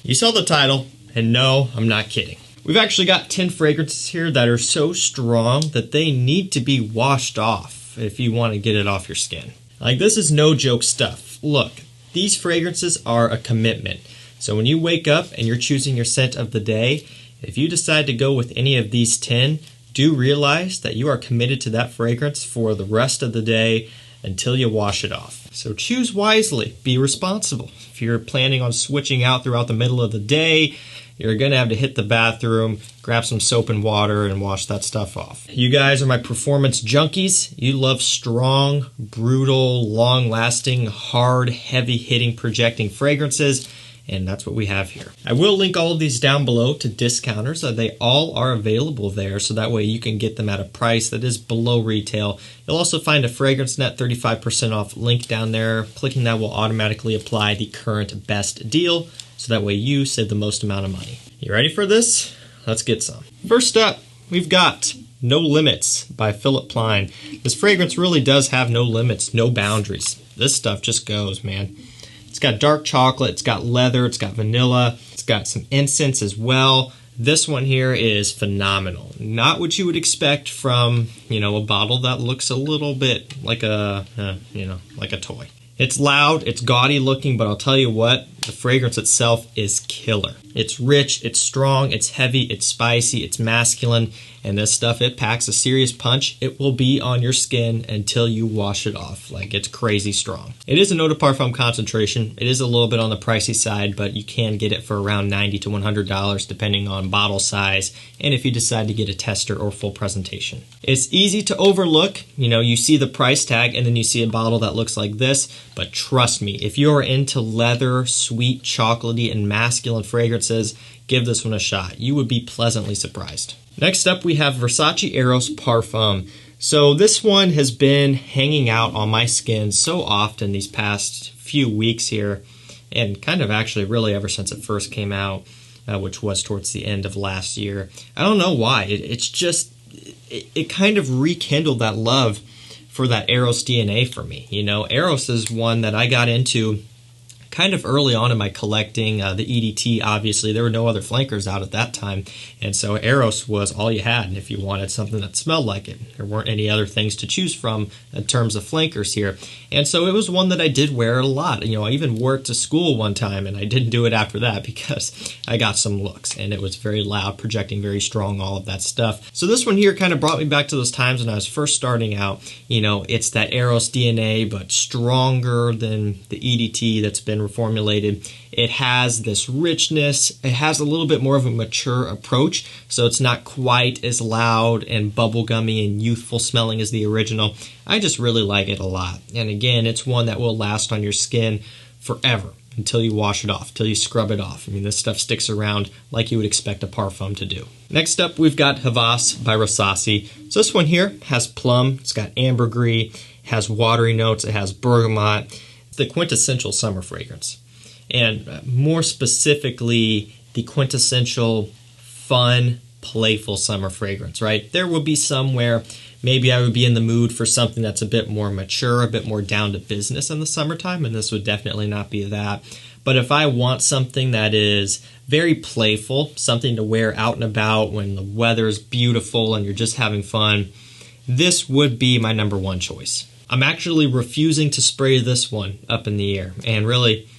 You saw the title, and no, I'm not kidding. We've actually got 10 fragrances here that are so strong that they need to be washed off if you want to get it off your skin. Like, this is no joke stuff. Look, these fragrances are a commitment. So when you wake up and you're choosing your scent of the day, if you decide to go with any of these 10, do realize that you are committed to that fragrance for the rest of the day until you wash it off. So choose wisely, be responsible. If you're planning on switching out throughout the middle of the day, you're gonna have to hit the bathroom, grab some soap and water, and wash that stuff off. You guys are my performance junkies. You love strong, brutal, long-lasting, hard, heavy-hitting, projecting fragrances, and that's what we have here. I will link all of these down below to discounters. They all are available there, so that way you can get them at a price that is below retail. You'll also find a Fragrance Net 35% off link down there. Clicking that will automatically apply the current best deal, so that way you save the most amount of money. You ready for this? Let's get some. First up, we've got No Limits by PHILIPP PLEIN. This fragrance really does have no limits, no boundaries. This stuff just goes, man. It's got dark chocolate, it's got leather, it's got vanilla, it's got some incense as well. This one here is phenomenal. Not what you would expect from, a bottle that looks a little bit like a, like a toy. It's loud, it's gaudy looking, but I'll tell you what, the fragrance itself is killer. It's rich, it's strong, it's heavy, it's spicy, it's masculine, and this stuff, it packs a serious punch. It will be on your skin until you wash it off. Like, it's crazy strong. It is an eau de parfum concentration. It is a little bit on the pricey side, but you can get it for around $90 to $100 depending on bottle size and if you decide to get a tester or full presentation. It's easy to overlook. You see the price tag and then you see a bottle that looks like this, but trust me, if you're into leather, sweet, chocolatey, and masculine fragrances, give this one a shot. You would be pleasantly surprised. Next up, we have VERSACE EROS PARFUM. So this one has been hanging out on my skin so often these past few weeks here, and kind of actually really ever since it first came out, which was towards the end of last year. I don't know why. It kind of rekindled that love for that EROS DNA for me. EROS is one that I got into kind of early on in my collecting. The EDT, obviously, there were no other flankers out at that time, and so EROS was all you had if you wanted something that smelled like it. There weren't any other things to choose from in terms of flankers here, and so it was one that I did wear a lot. I even wore it to school one time, and I didn't do it after that because I got some looks, and it was very loud, projecting very strong, all of that stuff. So this one here kind of brought me back to those times when I was first starting out. It's that EROS DNA, but stronger than the EDT that's been reformulated. It has this richness. It has a little bit more of a mature approach, so it's not quite as loud and bubblegummy and youthful smelling as the original. I just really like it a lot. And again, it's one that will last on your skin forever until you wash it off, until you scrub it off. This stuff sticks around like you would expect a parfum to do. Next up, we've got HAWAS by RASASI. So this one here has plum, it's got ambergris, it has watery notes, it has bergamot. The quintessential summer fragrance, and more specifically the quintessential fun, playful summer fragrance, right? There will be some where maybe I would be in the mood for something that's a bit more mature, a bit more down to business in the summertime, and this would definitely not be that. But if I want something that is very playful, something to wear out and about when the weather's beautiful and you're just having fun, this would be my number one choice. I'm actually refusing to spray this one up in the air, and really,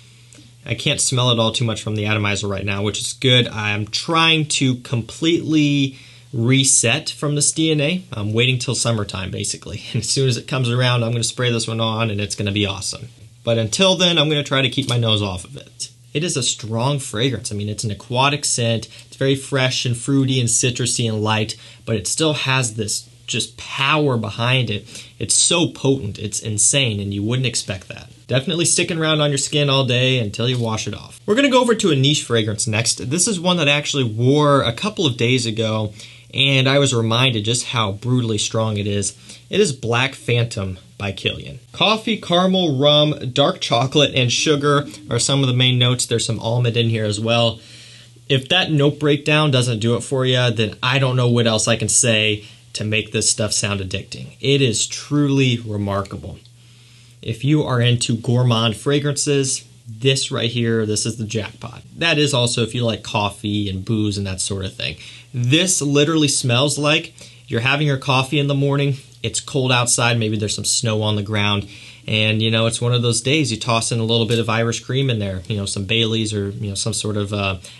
I can't smell it all too much from the atomizer right now, which is good. I'm trying to completely reset from this DNA. I'm waiting till summertime, basically, and as soon as it comes around, I'm going to spray this one on, and it's going to be awesome. But until then, I'm going to try to keep my nose off of it. It is a strong fragrance. It's an aquatic scent. It's very fresh and fruity and citrusy and light, but it still has this just power behind it. It's so potent, it's insane, and you wouldn't expect that. Definitely sticking around on your skin all day until you wash it off. We're gonna go over to a niche fragrance next. This is one that I actually wore a couple of days ago, and I was reminded just how brutally strong it is. It is Black Phantom by KILIAN. Coffee, caramel, rum, dark chocolate, and sugar are some of the main notes. There's some almond in here as well. If that note breakdown doesn't do it for you, then I don't know what else I can say to make this stuff sound addicting. It is truly remarkable. If you are into gourmand fragrances, this right here, this is the jackpot. That is also if you like coffee and booze and that sort of thing. This literally smells like you're having your coffee in the morning, it's cold outside, maybe there's some snow on the ground, and you know, it's one of those days you toss in a little bit of Irish cream in there, you know, some Bailey's or, you know, some sort of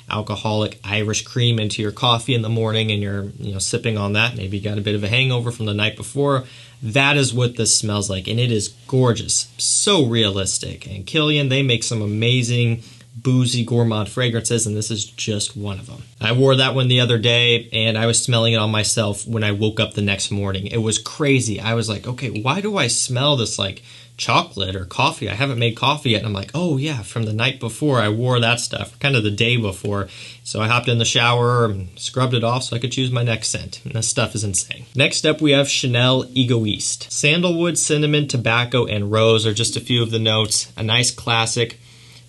alcoholic Irish cream into your coffee in the morning, and you're, you know, sipping on that. Maybe you got a bit of a hangover from the night before. That is what this smells like, and it is gorgeous, so realistic. And KILIAN, they make some amazing boozy gourmand fragrances, and this is just one of them. I wore that one the other day, and I was smelling it on myself when I woke up the next morning. It was crazy. I was like, okay, why do I smell this like chocolate or coffee? I haven't made coffee yet. And I'm like, oh yeah, from the night before I wore that stuff, kind of the day before. So I hopped in the shower and scrubbed it off so I could choose my next scent. And this stuff is insane. Next up, we have Chanel EGOISTE. Sandalwood, cinnamon, tobacco, and rose are just a few of the notes. A nice classic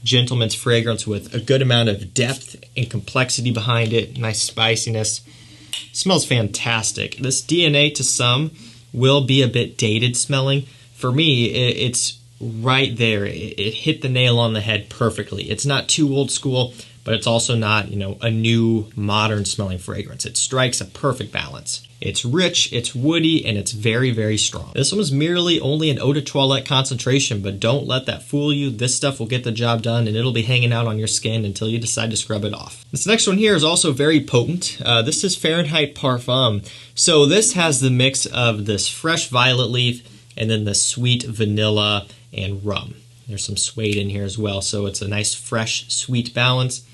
gentleman's fragrance with a good amount of depth and complexity behind it. Nice spiciness. Smells fantastic. This DNA to some will be a bit dated smelling. For me, it's right there. It hit the nail on the head perfectly. It's not too old school, but it's also not, you know, a new modern smelling fragrance. It strikes a perfect balance. It's rich, it's woody, and it's very, very strong. This one was merely only an eau de toilette concentration, but don't let that fool you. This stuff will get the job done, and it'll be hanging out on your skin until you decide to scrub it off. This next one here is also very potent. This is Fahrenheit Parfum. So this has the mix of this fresh violet leaf and then the sweet vanilla and rum. There's some suede in here as well, so it's a nice fresh sweet balance.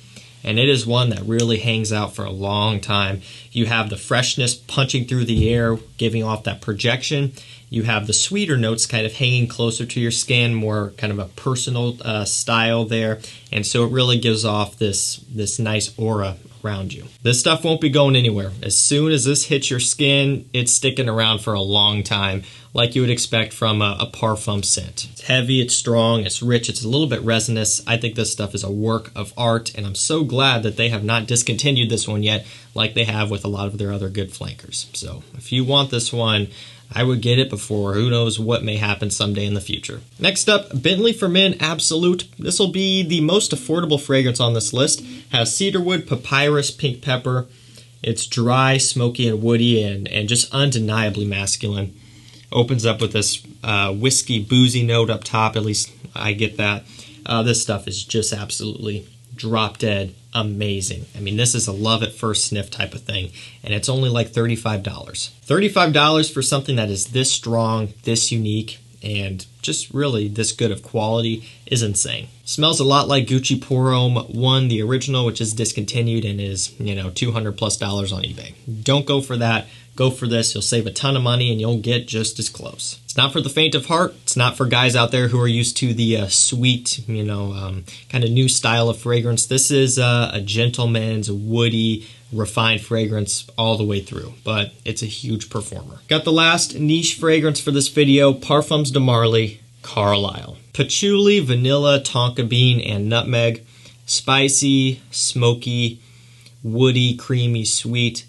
And it is one that really hangs out for a long time. You have the freshness punching through the air, giving off that projection. You have the sweeter notes kind of hanging closer to your skin, more kind of a personal style there. And so it really gives off this nice aura around you. This stuff won't be going anywhere. As soon as this hits your skin, it's sticking around for a long time, like you would expect from a parfum scent. It's heavy, it's strong, it's rich, it's a little bit resinous. I think this stuff is a work of art, and I'm so glad that they have not discontinued this one yet, like they have with a lot of their other good flankers. So if you want this one, I would get it before who knows what may happen someday in the future. Next up, Bentley for Men Absolute. This will be the most affordable fragrance on this list. Has cedarwood, papyrus, pink pepper. It's dry, smoky, and woody, and just undeniably masculine. Opens up with this whiskey, boozy note up top, at least I get that. This stuff is just absolutely drop dead amazing. I mean, this is a love at first sniff type of thing, and it's only like $35. $35 for something that is this strong, this unique, and just really this good of quality is insane. Smells a lot like Gucci Pour Homme 1, the original, which is discontinued and is, you know, $200+ on eBay. Don't go for that. Go for this. You'll save a ton of money and you'll get just as close. It's not for the faint of heart. It's not for guys out there who are used to the sweet, you know, kind of new style of fragrance. This is a gentleman's woody, refined fragrance all the way through, but it's a huge performer. Got the last niche fragrance for this video, Parfums de Marly, Carlisle. Patchouli, vanilla, tonka bean, and nutmeg. Spicy, smoky, woody, creamy, sweet.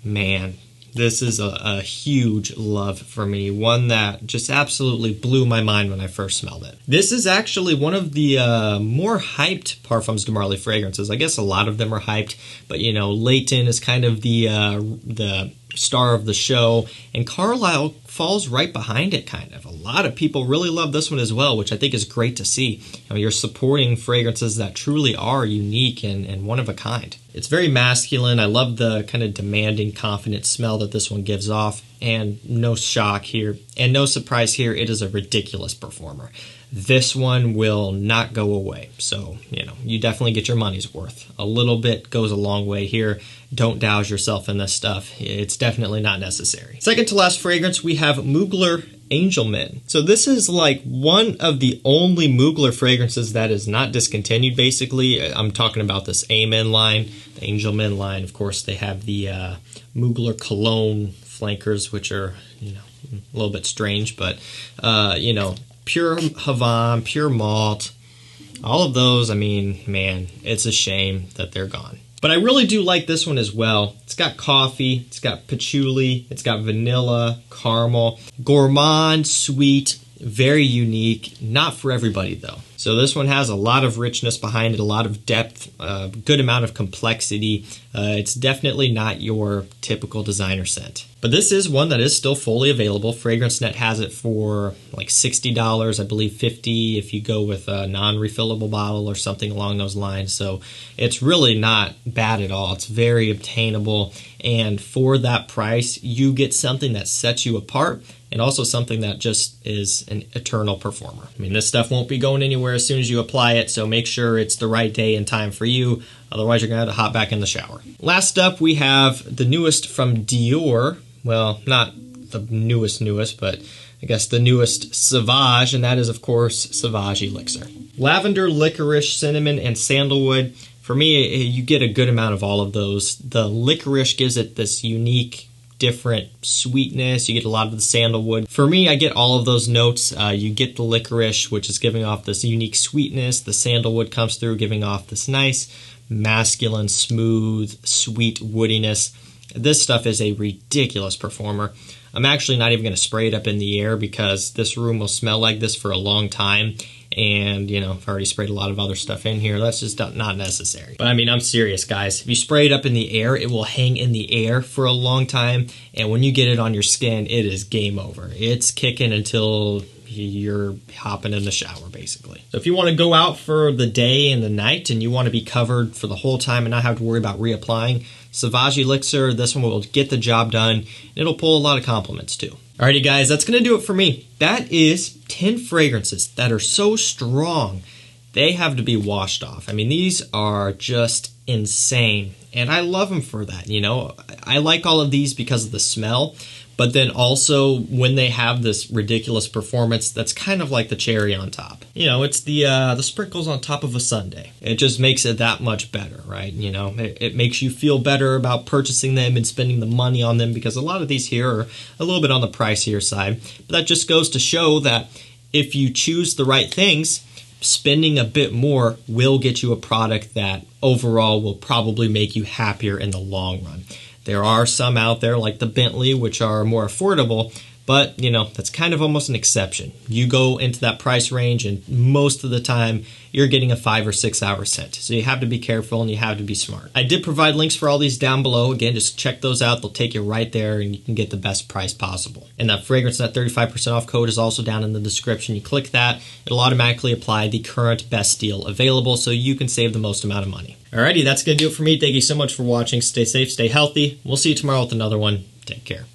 Man, this is a huge love for me. One that just absolutely blew my mind when I first smelled it. This is actually one of the more hyped Parfums de Marly fragrances. I guess a lot of them are hyped, but you know, Leighton is kind of the star of the show, and Carlisle falls right behind it kind of. A lot of people really love this one as well, which I think is great to see. You know, you're supporting fragrances that truly are unique and one of a kind. It's very masculine. I love the kind of demanding, confident smell that this one gives off, and no shock here, and no surprise here, it is a ridiculous performer. This one will not go away, so, you know, you definitely get your money's worth. A little bit goes a long way here. Don't douse yourself in this stuff. It's definitely not necessary. Second to last fragrance, we have Mugler Angel Men. So this is like one of the only Mugler fragrances that is not discontinued, basically. I'm talking about this Amen line, the Angel Men line. Of course, they have the Mugler Cologne flankers, which are, you know, a little bit strange, but, you know, pure Havana, pure malt, all of those. I mean, man, it's a shame that they're gone. But I really do like this one as well. It's got coffee, it's got patchouli, it's got vanilla, caramel, gourmand, sweet, very unique, not for everybody though. So this one has a lot of richness behind it, a lot of depth, a good amount of complexity. It's definitely not your typical designer scent. But this is one that is still fully available. FragranceNet has it for like $60, I believe $50 if you go with a non-refillable bottle or something along those lines. So it's really not bad at all. It's very obtainable, and for that price, you get something that sets you apart and also something that just is an eternal performer. I mean, this stuff won't be going anywhere as soon as you apply it, so make sure it's the right day and time for you. Otherwise, you're gonna have to hop back in the shower. Last up, we have the newest from DIOR. Well, not the newest, but I guess the newest SAUVAGE, and that is, of course, SAUVAGE ELIXIR. Lavender, licorice, cinnamon, and sandalwood. For me, you get a good amount of all of those. The licorice gives it this unique, different sweetness. You get a lot of the sandalwood. For me, I get all of those notes. You get the licorice, which is giving off this unique sweetness. The sandalwood comes through, giving off this nice, masculine, smooth, sweet woodiness. This stuff is a ridiculous performer. I'm actually not even going to spray it up in the air because this room will smell like this for a long time. And, you know, I've already sprayed a lot of other stuff in here. That's just not necessary. But I mean, I'm serious, guys. If you spray it up in the air, it will hang in the air for a long time. And when you get it on your skin, it is game over. It's kicking until you're hopping in the shower, basically. So if you want to go out for the day and the night and you want to be covered for the whole time and not have to worry about reapplying, SAUVAGE ELIXIR, this one will get the job done. And it'll pull a lot of compliments too. Alrighty guys, that's going to do it for me. That is 10 fragrances that are so strong, they have to be washed off. I mean, these are just insane. And I love them for that, you know. I like all of these because of the smell. But then also when they have this ridiculous performance, that's kind of like the cherry on top. You know, it's the sprinkles on top of a sundae. It just makes it that much better, right? You know, it makes you feel better about purchasing them and spending the money on them, because a lot of these here are a little bit on the pricier side. But that just goes to show that if you choose the right things, spending a bit more will get you a product that overall will probably make you happier in the long run. There are some out there like the Bentley, which are more affordable, but you know, that's kind of almost an exception. You go into that price range and most of the time you're getting a 5 or 6 hour scent. So you have to be careful and you have to be smart. I did provide links for all these down below. Again, just check those out. They'll take you right there and you can get the best price possible. And that FragranceNet 35% off code is also down in the description. You click that, it'll automatically apply the current best deal available so you can save the most amount of money. Alrighty, that's going to do it for me. Thank you so much for watching. Stay safe, stay healthy. We'll see you tomorrow with another one. Take care.